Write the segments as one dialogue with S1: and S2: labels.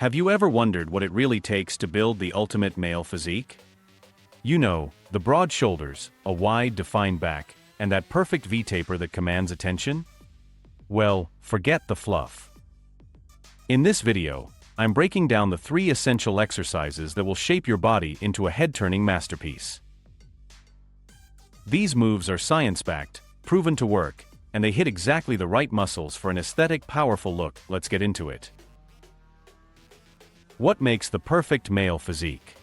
S1: Have you ever wondered what it really takes to build the ultimate male physique? You know, the broad shoulders, a wide, defined back, and that perfect V-taper that commands attention? Well, forget the fluff. In this video, I'm breaking down the 3 essential exercises that will shape your body into a head-turning masterpiece. These moves are science-backed, proven to work, and they hit exactly the right muscles for an aesthetic, powerful look. Let's get into it. What makes the perfect male physique?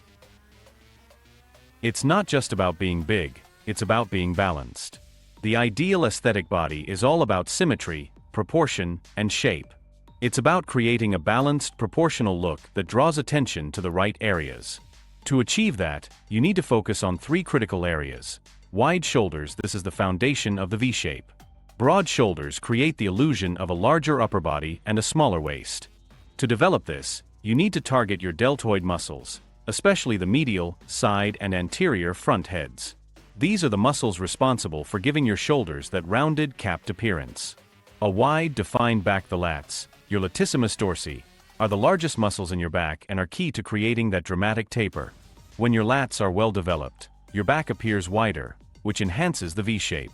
S1: It's not just about being big, it's about being balanced. The ideal aesthetic body is all about symmetry, proportion, and shape. It's about creating a balanced, proportional look that draws attention to the right areas. To achieve that, you need to focus on 3 critical areas. Wide shoulders, this is the foundation of the V-shape. Broad shoulders create the illusion of a larger upper body and a smaller waist. To develop this, you need to target your deltoid muscles, especially the medial, side, and anterior front heads. These are the muscles responsible for giving your shoulders that rounded, capped appearance. A wide, defined back, the lats, your latissimus dorsi, are the largest muscles in your back and are key to creating that dramatic taper. When your lats are well developed, your back appears wider, which enhances the V-shape.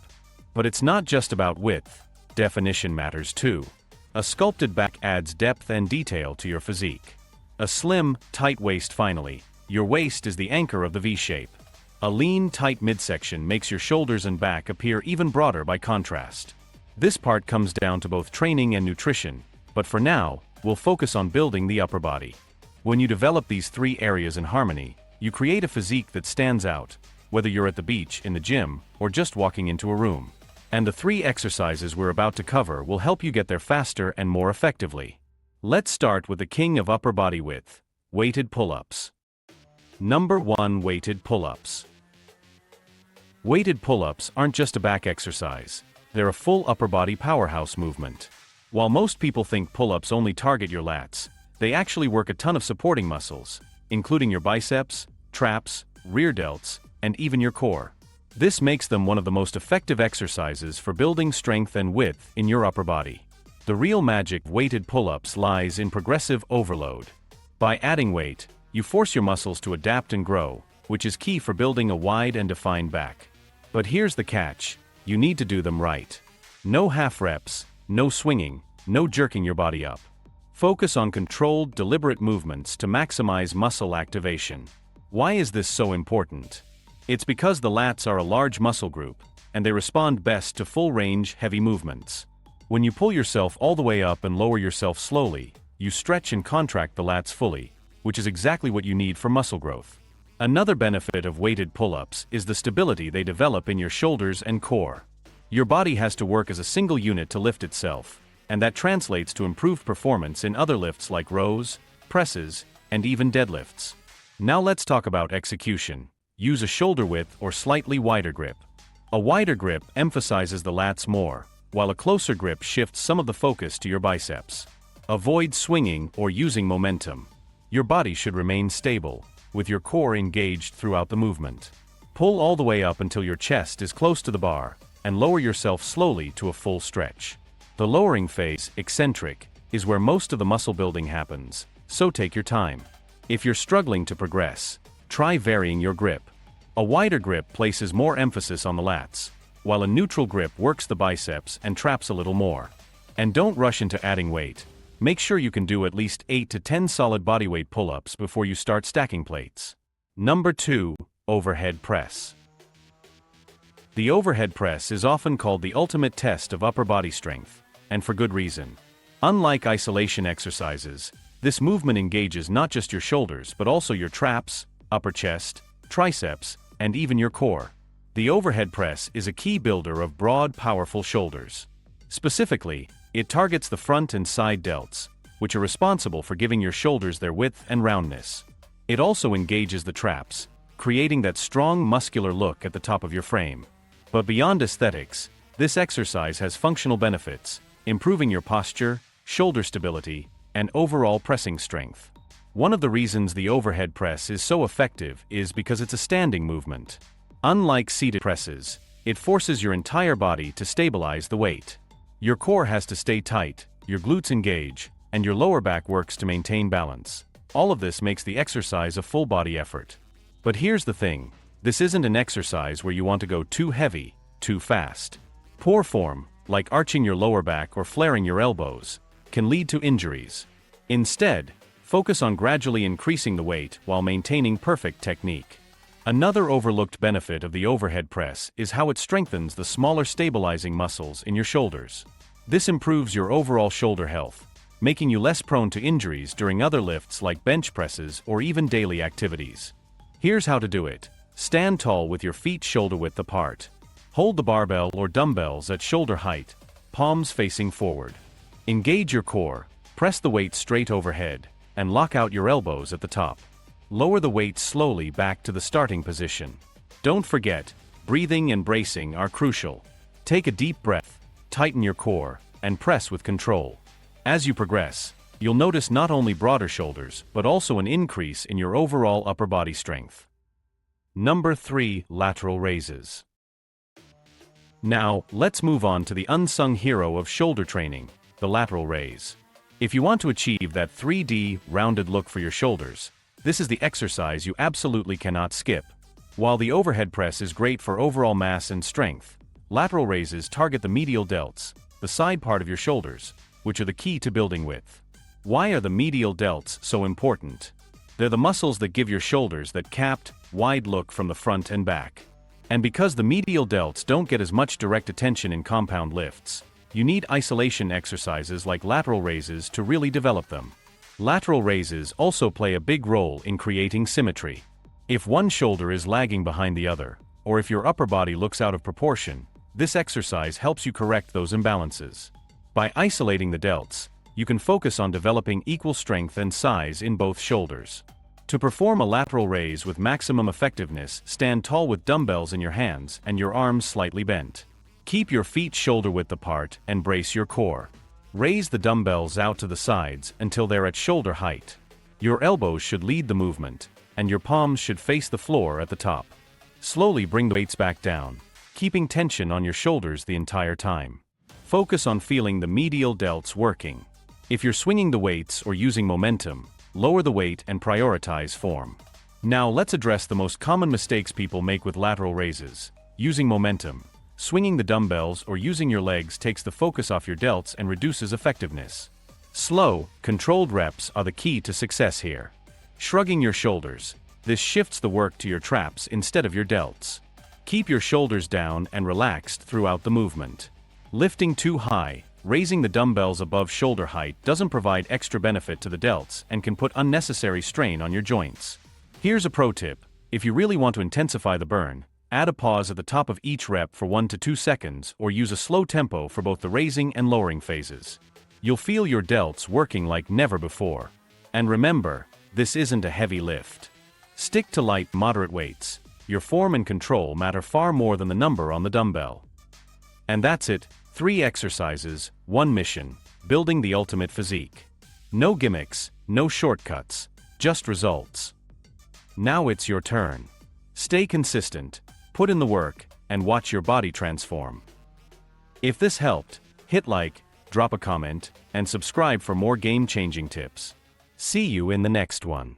S1: But it's not just about width. Definition matters too. A sculpted back adds depth and detail to your physique. A slim, tight waist finally, your waist is the anchor of the V-shape. A lean, tight midsection makes your shoulders and back appear even broader by contrast. This part comes down to both training and nutrition, but for now, we'll focus on building the upper body. When you develop these 3 areas in harmony, you create a physique that stands out, whether you're at the beach, in the gym, or just walking into a room. And the 3 exercises we're about to cover will help you get there faster and more effectively. Let's start with the king of upper body width, weighted pull-ups. Number 1. Weighted pull-ups. Weighted pull-ups aren't just a back exercise, they're a full upper body powerhouse movement. While most people think pull-ups only target your lats, they actually work a ton of supporting muscles, including your biceps, traps, rear delts, and even your core. This makes them one of the most effective exercises for building strength and width in your upper body. The real magic of weighted pull-ups lies in progressive overload. By adding weight, you force your muscles to adapt and grow, which is key for building a wide and defined back. But here's the catch: you need to do them right. No half reps, no swinging, no jerking your body up. Focus on controlled, deliberate movements to maximize muscle activation. Why is this so important? It's because the lats are a large muscle group, and they respond best to full-range, heavy movements. When you pull yourself all the way up and lower yourself slowly, you stretch and contract the lats fully, which is exactly what you need for muscle growth. Another benefit of weighted pull-ups is the stability they develop in your shoulders and core. Your body has to work as a single unit to lift itself, and that translates to improved performance in other lifts like rows, presses, and even deadlifts. Now let's talk about execution. Use a shoulder width or slightly wider grip. A wider grip emphasizes the lats more, while a closer grip shifts some of the focus to your biceps. Avoid swinging or using momentum. Your body should remain stable, with your core engaged throughout the movement. Pull all the way up until your chest is close to the bar, and lower yourself slowly to a full stretch. The lowering phase, eccentric, is where most of the muscle building happens, so take your time. If you're struggling to progress, try varying your grip. A wider grip places more emphasis on the lats, while a neutral grip works the biceps and traps a little more. And don't rush into adding weight. Make sure you can do at least 8 to 10 solid bodyweight pull-ups before you start stacking plates. Number 2. Overhead press. The overhead press is often called the ultimate test of upper body strength, and for good reason. Unlike isolation exercises, this movement engages not just your shoulders but also your traps, upper chest, triceps, and even your core. The overhead press is a key builder of broad, powerful shoulders. Specifically, it targets the front and side delts, which are responsible for giving your shoulders their width and roundness. It also engages the traps, creating that strong, muscular look at the top of your frame. But beyond aesthetics, this exercise has functional benefits, improving your posture, shoulder stability, and overall pressing strength. One of the reasons the overhead press is so effective is because it's a standing movement. Unlike seated presses, it forces your entire body to stabilize the weight. Your core has to stay tight, your glutes engage, and your lower back works to maintain balance. All of this makes the exercise a full-body effort. But here's the thing, this isn't an exercise where you want to go too heavy, too fast. Poor form, like arching your lower back or flaring your elbows, can lead to injuries. Instead, focus on gradually increasing the weight while maintaining perfect technique. Another overlooked benefit of the overhead press is how it strengthens the smaller stabilizing muscles in your shoulders. This improves your overall shoulder health, making you less prone to injuries during other lifts like bench presses or even daily activities. Here's how to do it. Stand tall with your feet shoulder-width apart. Hold the barbell or dumbbells at shoulder height, palms facing forward. Engage your core, press the weight straight overhead, and lock out your elbows at the top. Lower the weight slowly back to the starting position. Don't forget, breathing and bracing are crucial. Take a deep breath, tighten your core, and press with control. As you progress, you'll notice not only broader shoulders, but also an increase in your overall upper body strength. Number 3. Lateral raises. Now, let's move on to the unsung hero of shoulder training, the lateral raise. If you want to achieve that 3D, rounded look for your shoulders, this is the exercise you absolutely cannot skip. While the overhead press is great for overall mass and strength, lateral raises target the medial delts, the side part of your shoulders, which are the key to building width. Why are the medial delts so important? They're the muscles that give your shoulders that capped, wide look from the front and back. And because the medial delts don't get as much direct attention in compound lifts, you need isolation exercises like lateral raises to really develop them. Lateral raises also play a big role in creating symmetry. If one shoulder is lagging behind the other, or if your upper body looks out of proportion, this exercise helps you correct those imbalances. By isolating the delts, you can focus on developing equal strength and size in both shoulders. To perform a lateral raise with maximum effectiveness, stand tall with dumbbells in your hands and your arms slightly bent. Keep your feet shoulder-width apart and brace your core. Raise the dumbbells out to the sides until they're at shoulder height. Your elbows should lead the movement, and your palms should face the floor at the top. Slowly bring the weights back down, keeping tension on your shoulders the entire time. Focus on feeling the medial delts working. If you're swinging the weights or using momentum, lower the weight and prioritize form. Now let's address the most common mistakes people make with lateral raises. Using momentum. Swinging the dumbbells or using your legs takes the focus off your delts and reduces effectiveness. Slow, controlled reps are the key to success here. Shrugging your shoulders. This shifts the work to your traps instead of your delts. Keep your shoulders down and relaxed throughout the movement. Lifting too high, raising the dumbbells above shoulder height doesn't provide extra benefit to the delts and can put unnecessary strain on your joints. Here's a pro tip. If you really want to intensify the burn, add a pause at the top of each rep for 1 to 2 seconds or use a slow tempo for both the raising and lowering phases. You'll feel your delts working like never before. And remember, this isn't a heavy lift. Stick to light, moderate weights. Your form and control matter far more than the number on the dumbbell. And that's it, 3 exercises, 1 mission, building the ultimate physique. No gimmicks, no shortcuts, just results. Now it's your turn. Stay consistent, put in the work, and watch your body transform. If this helped, hit like, drop a comment, and subscribe for more game-changing tips. See you in the next one.